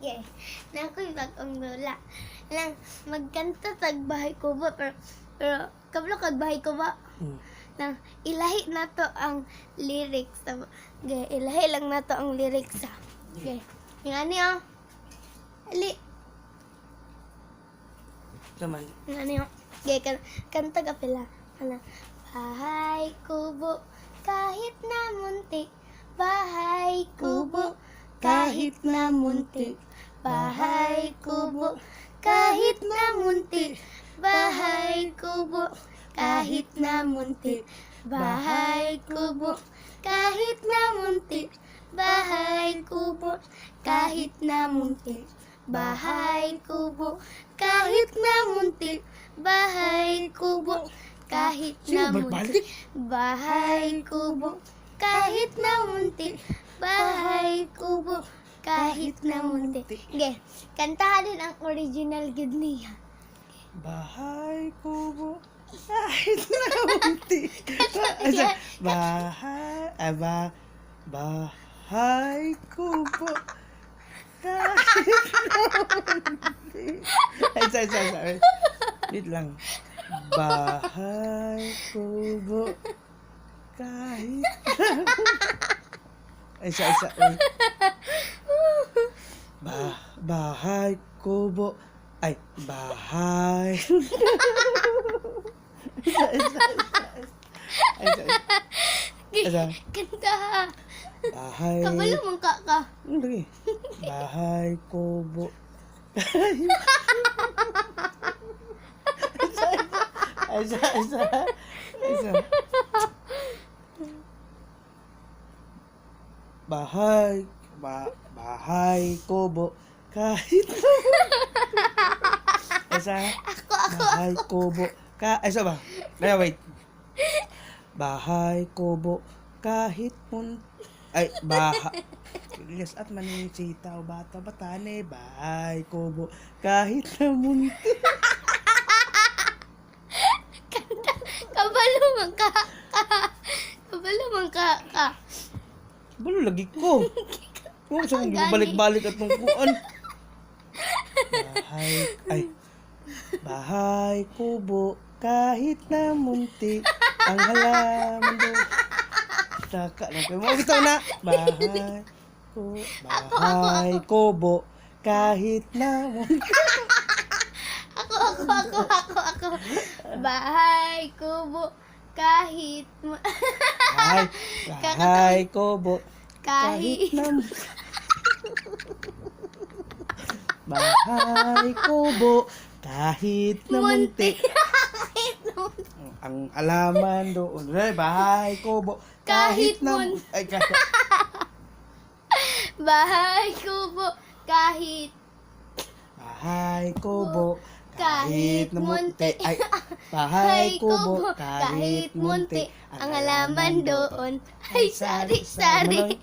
Yeah. Na ako'y bagong lola. Lang, magkanta tag bahay ko ba? Pero kablo kag bahay ko ba? Lang, ilahi na to ang lyrics. Okay, ilahi lang na to ang lyrics. Okay. Yung ano yun? Ali. Naman. Yung ano yun? Okay, kanta ka pala. Ano? Bahay kubo, kahit na muntik. Bahay kubo, kahit na muntik. Bahay kubo, kahit na muntik. Bahay kubo, kahit na muntik. Bahay kubo, kahit na muntik. Bahay kubo, kahit na muntik. Bahay kubo, kahit na muntik. Bahay kubo, kahit na muntik. Bahay kubo, kahit na muntik. Bahay kubo, kahit na muntik. Okay, kantahan din ang original gid niya. Bahay kubo, kahit na muntik. Bahay kubo, kahit na muntik. Ay, wait lang. Bahay kubo, kahit na isa. Bahay kubo. Ay, bahay. Isa. Kanta. Bahay. Kabalo mong ka. Hindi. Bahay kubo. Isa. Bahay kubo kahit isa. Bahay kubo isa ba? Wait. Bahay kubo kahit Ilyas at manisita o bata ni bahay kubo kahit na munti. Kanta. Kabalo mong ka. Kabalo mong ka. Balo lagi ko. Kung saan mo balik-balik at tungkuan. Bahay kubo kahit na munti ang halaman do. Saka lang kayo. Mga bitaw na. Bahay kubo kahit na munti. Ako. Bahay kubo kahit Bahay kubo kahit kahit na Bahay kubo kahit na munti. Ang alaman doon. Bahay kubo kahit na Bahay kubo kahit Bahay kubo kahit na munti. Bahay kubo kahit munti. Ang halaman doon ay sari-sari.